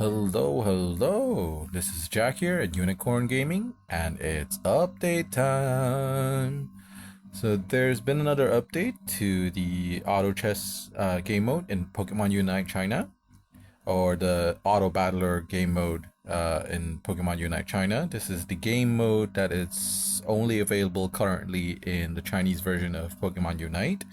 Hello. This is Jack here at Unicorn Gaming, and it's update time. So there's been another update to the Autochess game mode in Pokemon Unite China, or the Auto Battler game mode in Pokemon Unite China. This is the game mode that is only available currently in the Chinese version of Pokemon Unite.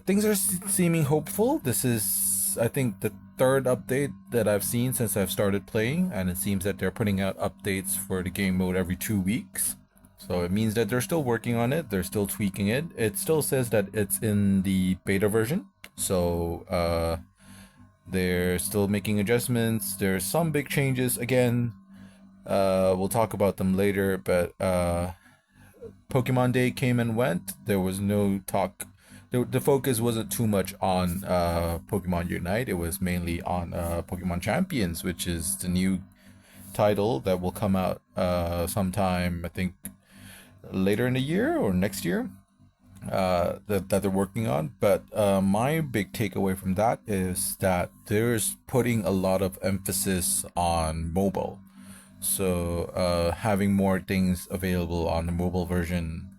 Things are seeming hopeful. This is, I think, the third update that I've seen since I've started playing, and it seems that they're putting out updates for the game mode every 2 weeks. So it means that they're still working on it, they're still tweaking it. It still says that it's in the beta version, so they're still making adjustments. There's some big changes again. We'll talk about them later, but Pokemon Day came and went. There was no talk. The focus wasn't too much on Pokemon Unite. It was mainly on Pokemon Champions, which is the new title that will come out sometime, I think, later in the year or next year, that they're working on. But my big takeaway from that is that there's putting a lot of emphasis on mobile. So having more things available on the mobile version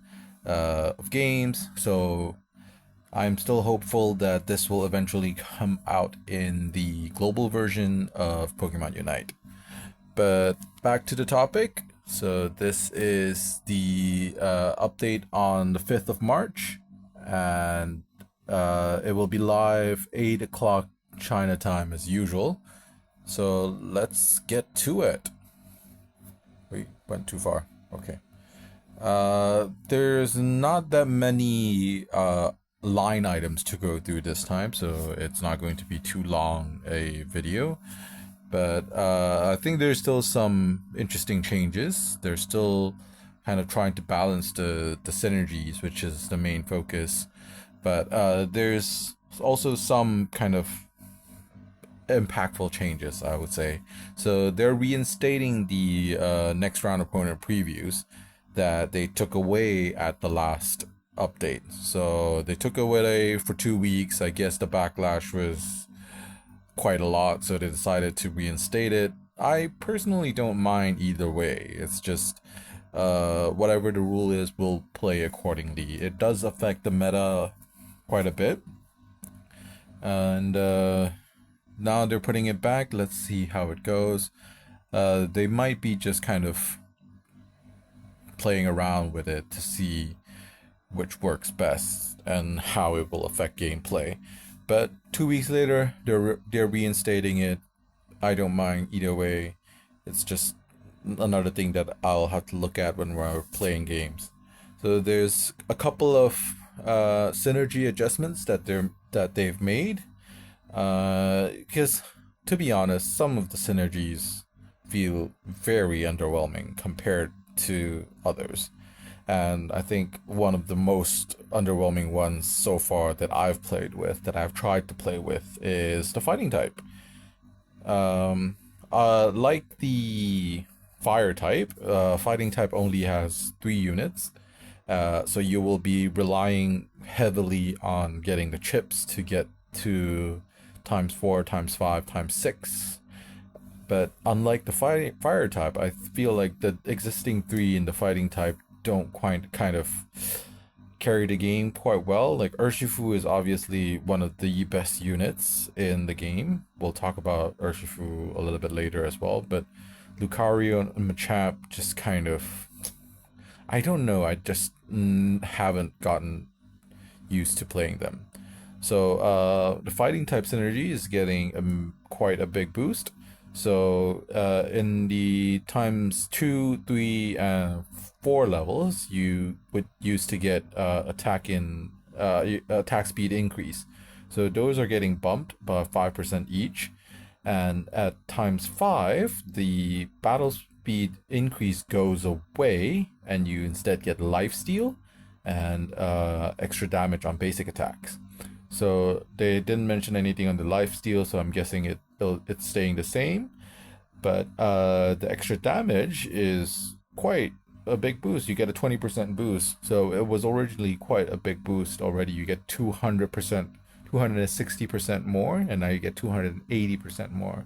of games. So I'm still hopeful that this will eventually come out in the global version of Pokemon Unite. But back to the topic. So this is the update on the 5th of March, and it will be live 8 o'clock China time as usual. So let's get to it. We went too far. Okay. There's not that many line items to go through this time, so it's not going to be too long a video. But I think there's still some interesting changes. They're still kind of trying to balance the synergies, which is the main focus. But there's also some kind of impactful changes, I would say. So they're reinstating the next round opponent previews that they took away at the last update. So they took away for 2 weeks. I guess the backlash was quite a lot, so they decided to reinstate it. I personally don't mind either way. It's just whatever the rule is, we'll play accordingly. It does affect the meta quite a bit, and now they're putting it back. Let's see how it goes. They might be just kind of playing around with it to see which works best and how it will affect gameplay. But 2 weeks later, they're reinstating it. I don't mind either way. It's just another thing that I'll have to look at when we're playing games. So there's a couple of synergy adjustments that they've made. Because to be honest, some of the synergies feel very underwhelming compared to others. And I think one of the most underwhelming ones so far that I've tried to play with, is the fighting type. Like the fire type, fighting type only has 3 units. So you will be relying heavily on getting the chips to get to ×4, ×5, ×6. But unlike the fire type, I feel like the existing 3 in the fighting type don't quite kind of carry the game quite well. Like Urshifu is obviously one of the best units in the game. We'll talk about Urshifu a little bit later as well, but Lucario and Machamp just kind of, I don't know, I just haven't gotten used to playing them. So the fighting type synergy is getting quite a big boost. So in the ×2, 3, and 4 levels, you would used to get attack speed increase. So those are getting bumped by 5% each. And at ×5, the battle speed increase goes away, and you instead get lifesteal and extra damage on basic attacks. So they didn't mention anything on the lifesteal, so I'm guessing it's staying the same. But the extra damage is quite a big boost. You get a 20% boost. So it was originally quite a big boost already. You get 200% 260% more, and now you get 280% more.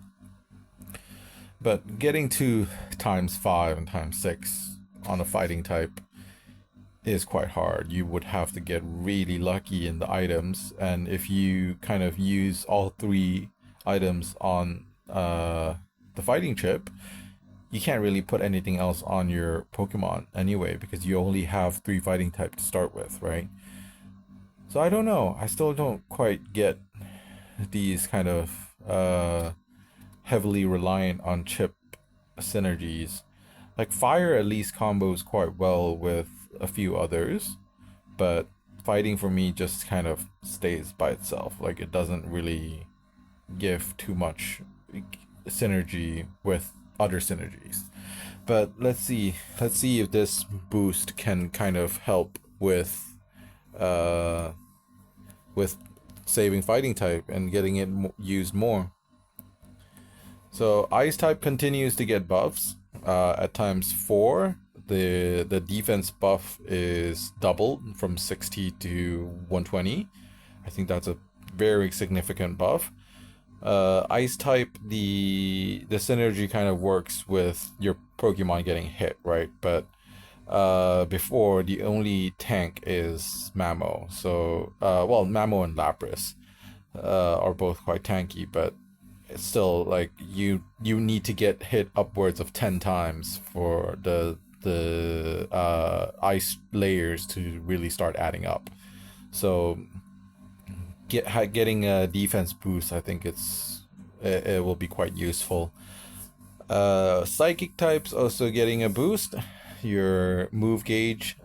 But getting to times 5 and times 6 on a fighting type is quite hard. You would have to get really lucky in the items, and if you kind of use all 3 items on the fighting chip, you can't really put anything else on your Pokemon anyway, because you only have 3 fighting type to start with, right? So I don't know. I still don't quite get these kind of heavily reliant on chip synergies. Like fire at least combos quite well with a few others, but fighting for me just kind of stays by itself. Like it doesn't really give too much synergy with other synergies. But let's see if this boost can kind of help uh with saving fighting type and getting it used more. So ice type continues to get buffs. At times 4, the defense buff is doubled from 60 to 120. I think that's a very significant buff. Ice type, the synergy kind of works with your Pokemon getting hit, right? But before, the only tank is Mamo. So well, Mamo and Lapras are both quite tanky, but it's still like you need to get hit upwards of 10 times for the ice layers to really start adding up. So getting a defense boost, I think it will be quite useful. Psychic types also getting a boost. Your move gauge,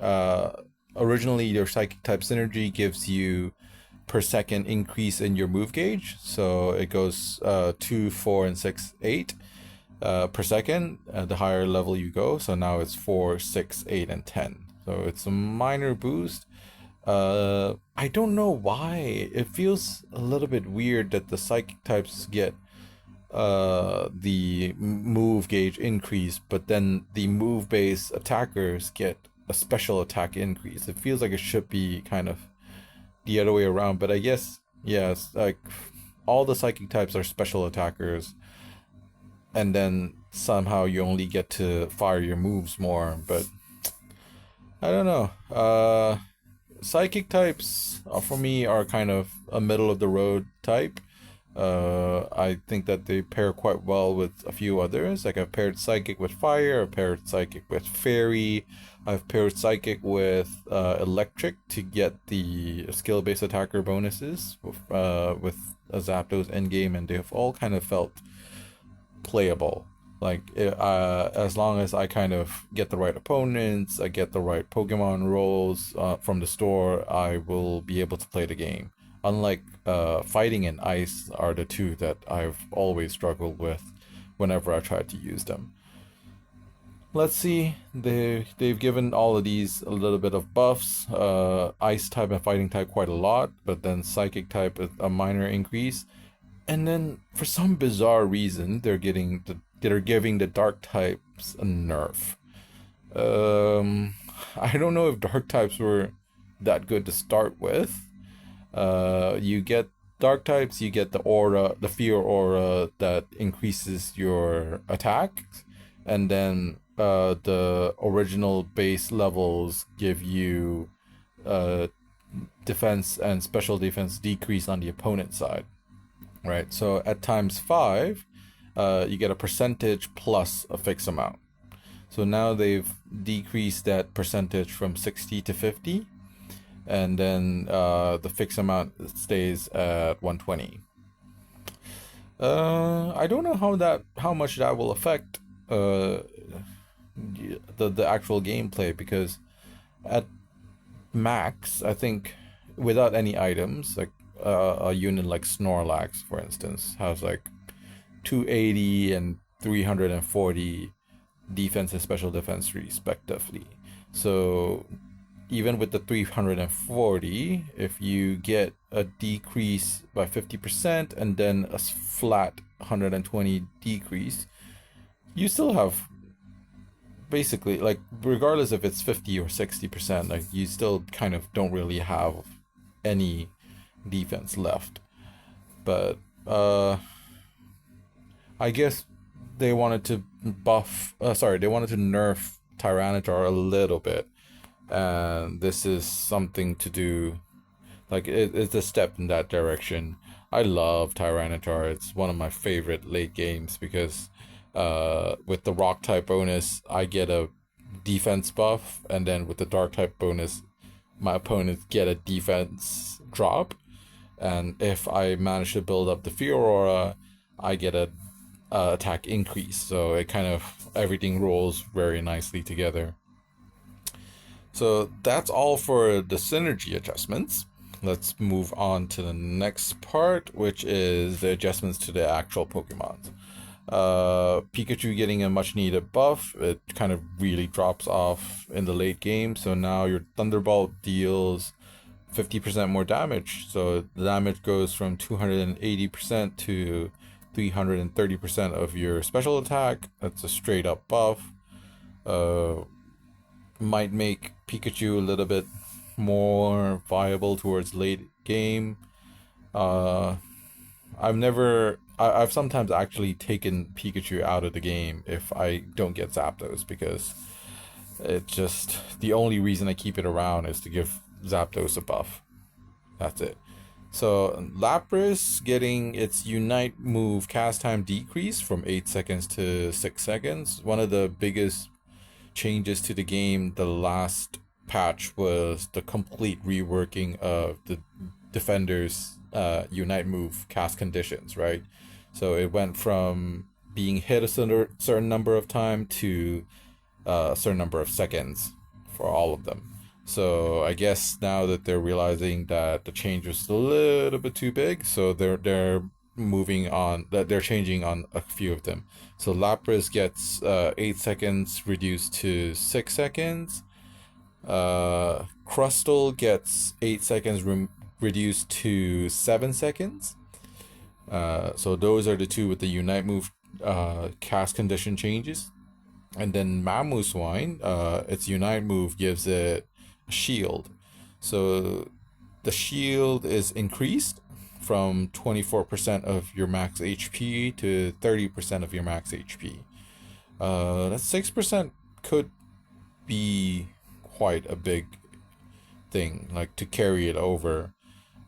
originally your psychic type synergy gives you per second increase in your move gauge, so it goes 2, 4, and 6, 8 per second the higher level you go. So now it's 4, 6, 8, and 10. So it's a minor boost. I don't know why it feels a little bit weird that the psychic types get the move gauge increase, but then the move based attackers get a special attack increase. It feels like it should be kind of the other way around, but I guess yes, like all the psychic types are special attackers, and then somehow you only get to fire your moves more. But I don't know. Psychic types for me are kind of a middle of the road type. I think that they pair quite well with a few others. Like I've paired Psychic with Fire, I've paired Psychic with Fairy, I've paired Psychic with Electric to get the skill-based attacker bonuses with Zapdos endgame, and they've all kind of felt playable. Like as long as I kind of get the right opponents, I get the right Pokemon rolls from the store, I will be able to play the game. Unlike fighting and ice are the two that I've always struggled with whenever I tried to use them. Let's see, they've given all of these a little bit of buffs. Ice type and fighting type quite a lot, but then psychic type is a minor increase. And then for some bizarre reason, they're giving the dark types a nerf. I don't know if dark types were that good to start with. You get dark types, you get the aura, the fear aura that increases your attack, and then the original base levels give you defense and special defense decrease on the opponent side, right? So at times 5, you get a percentage plus a fixed amount. So now they've decreased that percentage from 60 to 50. And then the fixed amount stays at 120. I don't know how much that will affect the actual gameplay, because at max, I think without any items, like a unit like Snorlax, for instance, has like 280 and 340 defense and special defense respectively. So even with the 340, if you get a decrease by 50% and then a flat 120 decrease, you still have basically, like, regardless if it's 50 or 60%, like, you still kind of don't really have any defense left. But I guess they wanted to they wanted to nerf Tyranitar a little bit, and this is something to do. Like it's a step in that direction. I love Tyranitar. It's one of my favorite late games because with the rock type bonus, I get a defense buff, and then with the dark type bonus, my opponents get a defense drop. And if I manage to build up the Fear Aura, I get a attack increase. So it kind of everything rolls very nicely together. So that's all for the synergy adjustments. Let's move on to the next part, which is the adjustments to the actual Pokemons. Pikachu getting a much needed buff. It kind of really drops off in the late game. So now your Thunderbolt deals 50% more damage. So the damage goes from 280% to 330% of your special attack. That's a straight up buff. Might make Pikachu a little bit more viable towards late game. I've sometimes actually taken Pikachu out of the game if I don't get Zapdos, because it's just the only reason I keep it around is to give Zapdos a buff. That's it. So Lapras getting its Unite move cast time decrease from 8 seconds to 6 seconds. One of the biggest changes to the game the last patch was the complete reworking of the defender's Unite move cast conditions, right? So it went from being hit a certain number of time to a certain number of seconds for all of them. So I guess now that they're realizing that the change was a little bit too big, so they're moving on, that they're changing on a few of them. So Lapras gets 8 seconds reduced to 6 seconds. Crustle gets 8 seconds reduced to 7 seconds. So those are the two with the Unite move cast condition changes. And then Mamoswine, its Unite move gives it a shield. So the shield is increased from 24% of your max HP to 30% of your max HP. That 6% could be quite a big thing, like to carry it over.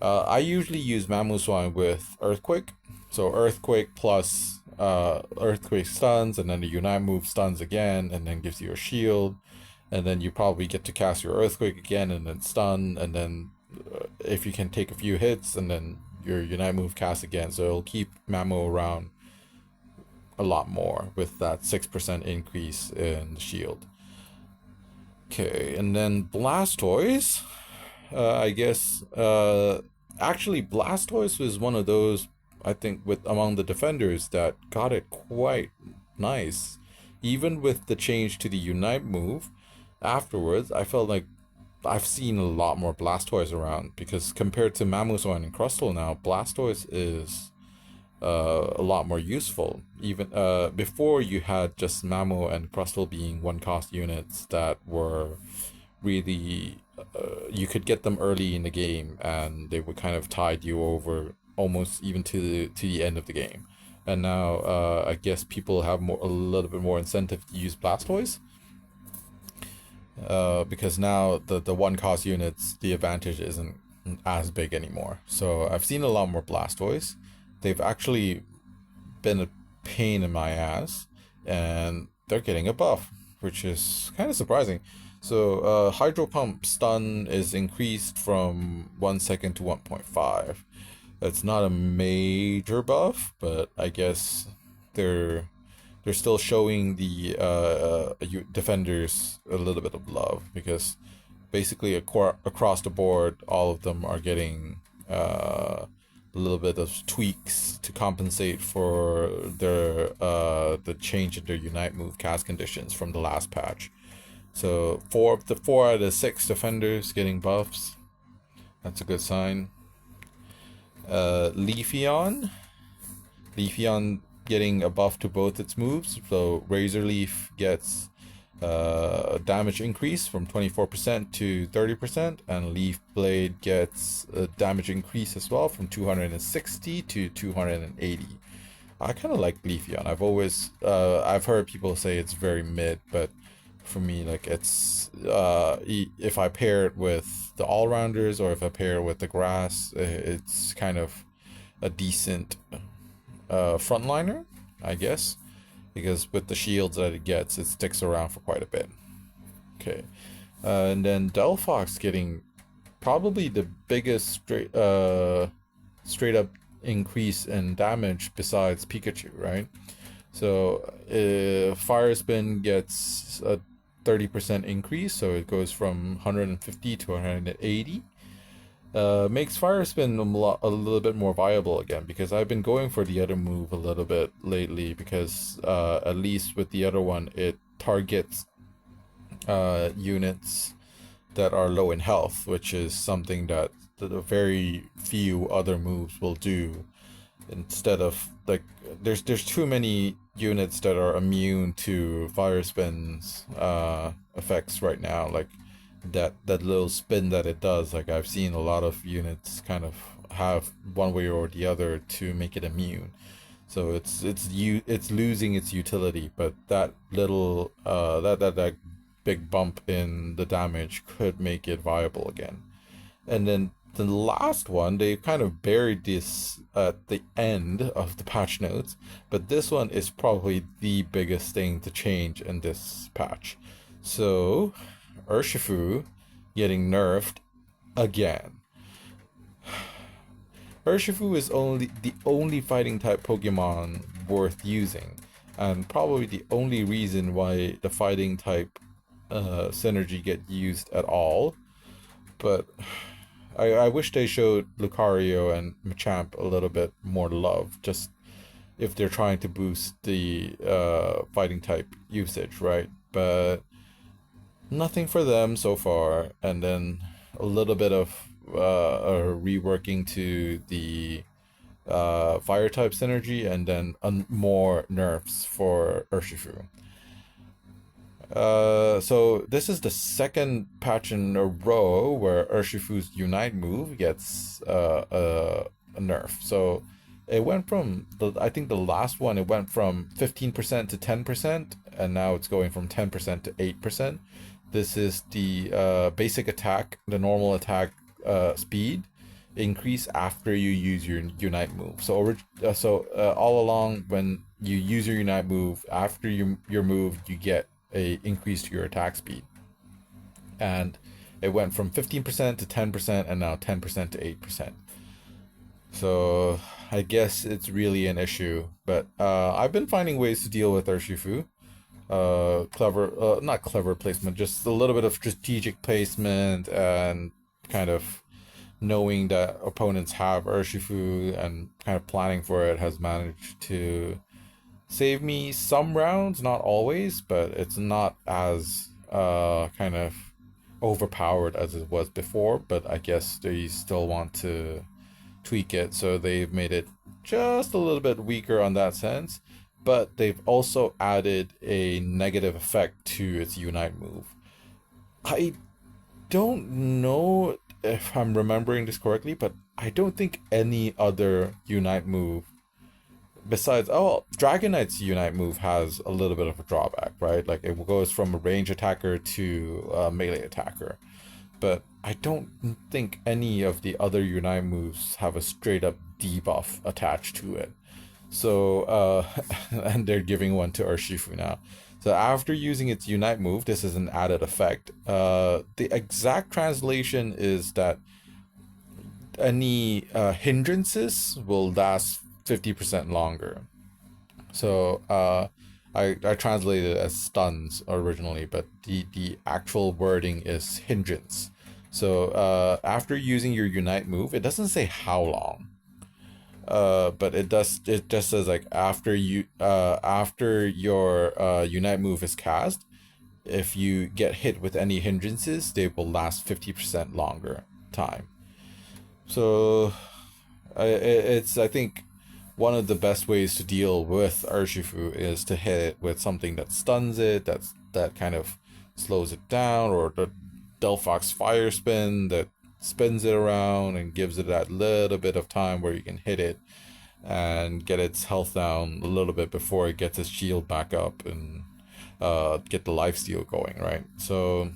I usually use Mamoswine with Earthquake. So Earthquake plus Earthquake stuns, and then the Unite move stuns again, and then gives you a shield. And then you probably get to cast your Earthquake again, and then stun, and then if you can take a few hits, and then your Unite move cast again. So it'll keep Mamo around a lot more with that 6% increase in the shield. Okay, and then Blastoise, I guess, actually Blastoise was one of those, I think, with among the defenders that got it quite nice. Even with the change to the Unite move, afterwards, I felt like I've seen a lot more Blastoise around, because compared to Mamoswine and Crustle now, Blastoise is a lot more useful. Even before, you had just Mamo and Crustle being one cost units that were really you could get them early in the game and they would kind of tide you over almost even to the end of the game. And now I guess people have a little bit more incentive to use Blastoise. Because now the one cost units, the advantage isn't as big anymore. So I've seen a lot more Blastoise. They've actually been a pain in my ass, and they're getting a buff, which is kind of surprising. So Hydro Pump stun is increased from 1 second to 1.5. It's not a major buff, but I guess they're still showing the defenders a little bit of love, because basically across the board, all of them are getting a little bit of tweaks to compensate for their the change in their Unite move cast conditions from the last patch. So 4 out of the 6 defenders getting buffs. That's a good sign. Leafeon getting a buff to both its moves. So Razor Leaf gets damage increase from 24% to 30%, and Leaf Blade gets a damage increase as well from 260 to 280. I kind of like Leafeon. I've heard people say it's very mid, but for me, like it's if I pair it with the all-rounders or if I pair it with the grass, it's kind of a decent frontliner, I guess, because with the shields that it gets, it sticks around for quite a bit. Okay, and then Delphox getting probably the biggest straight up increase in damage besides Pikachu, right? So Fire Spin gets a 30% increase, so it goes from 150 to 180. Makes Fire Spin a little bit more viable again, because I've been going for the other move a little bit lately, because at least with the other one, it targets units that are low in health, which is something that the very few other moves will do. Instead of, like, there's too many units that are immune to Fire Spin's effects right now, like that little spin that it does. Like, I've seen a lot of units kind of have one way or the other to make it immune, so it's losing its utility. But that little that big bump in the damage could make it viable again. And then the last one, they kind of buried this at the end of the patch notes, but this one is probably the biggest thing to change in this patch. So Urshifu getting nerfed again. Urshifu is the only fighting type Pokemon worth using, and probably the only reason why the fighting type synergy get used at all. But I wish they showed Lucario and Machamp a little bit more love, just if they're trying to boost the fighting type usage, right? But nothing for them so far. And then a little bit of reworking to the fire type synergy, and then more nerfs for Urshifu. So this is the second patch in a row where Urshifu's Unite move gets a nerf. So it went from, I think the last one, it went from 15% to 10%, and now it's going from 10% to 8%. This is the basic attack, the normal attack speed increase after you use your Unite move. So all along, when you use your Unite move, after your move, you get a increase to your attack speed. And it went from 15% to 10%, and now 10% to 8%. So I guess it's really an issue. But I've been finding ways to deal with Urshifu. Not clever placement, just a little bit of strategic placement, and kind of knowing that opponents have Urshifu and kind of planning for it has managed to save me some rounds, not always, but it's not as kind of overpowered as it was before. But I guess they still want to tweak it, so they've made it just a little bit weaker on that sense. But they've also added a negative effect to its Unite move. I don't know if I'm remembering this correctly, but I don't think any other Unite move besides, Dragonite's Unite move has a little bit of a drawback, right? Like, it goes from a range attacker to a melee attacker. But I don't think any of the other Unite moves have a straight up debuff attached to it. So, and they're giving one to Urshifu now. So after using its Unite move, this is an added effect. The exact translation is that any hindrances will last 50% longer. So I translated it as stuns originally, but the actual wording is hindrance. So after using your Unite move, it doesn't say how long. But it just says, like, after your Unite move is cast, if you get hit with any hindrances, they will last 50% longer time. So it's, I think, one of the best ways to deal with Urshifu is to hit it with something that stuns it, that kind of slows it down, or the Delphox Fire Spin that spins it around and gives it that little bit of time where you can hit it and get its health down a little bit before it gets its shield back up and get the lifesteal going, right? So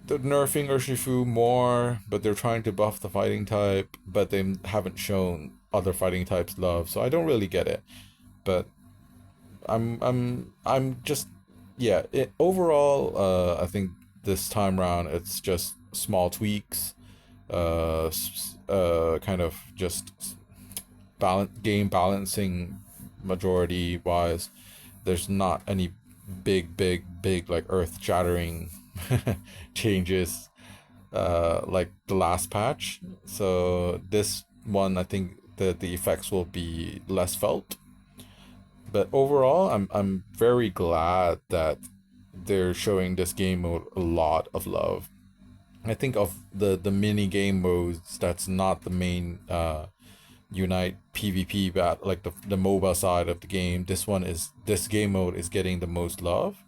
they're nerfing Urshifu more, but they're trying to buff the fighting type, but they haven't shown other fighting types love, so I don't really get it. But I'm just, yeah. Overall, I think this time around it's just small tweaks, kind of just game balancing majority wise. There's not any big like earth shattering changes like the last patch. So this one, I think that the effects will be less felt. But overall, I'm very glad that they're showing this game mode a lot of love. I think of the mini game modes that's not the main Unite PvP bat, like the mobile side of the game. This game mode is getting the most love.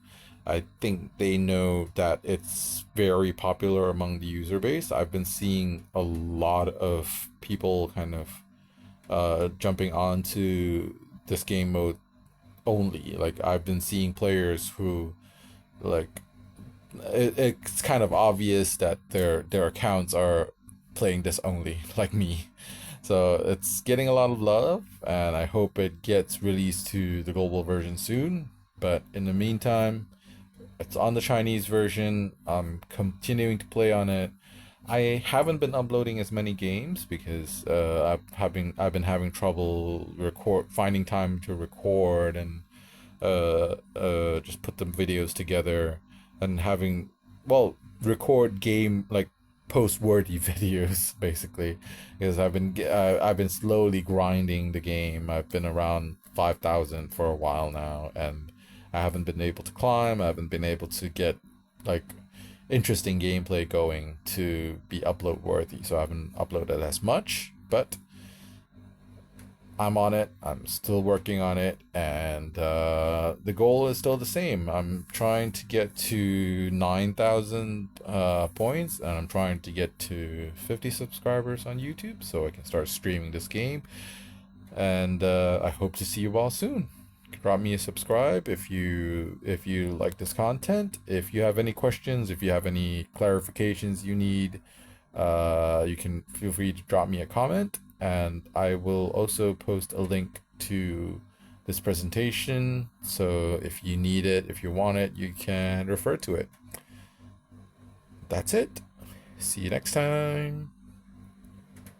I think they know that it's very popular among the user base. I've been seeing a lot of people kind of jumping onto this game mode only. Like I've been seeing players who like it's kind of obvious that their accounts are playing this only, like me. So it's getting a lot of love, and I hope it gets released to the global version soon. But in the meantime, it's on the Chinese version. I'm continuing to play on it. I haven't been uploading as many games because I've been having trouble finding time to record and just put the videos together and having record game like post-worthy videos basically, because I've been slowly grinding the game. I've been around 5,000 for a while now, and I haven't been able to climb. I haven't been able to get like interesting gameplay going to be upload worthy, so I haven't uploaded as much, but I'm on it. I'm still working on it, and the goal is still the same. I'm trying to get to 9,000 points, and I'm trying to get to 50 subscribers on YouTube so I can start streaming this game. And I hope to see you all soon. Drop me a subscribe if you like this content. If you have any questions, if you have any clarifications you need, you can feel free to drop me a comment, and I will also post a link to this presentation, so if you need it, if you want it, you can refer to it. That's it. See you next time.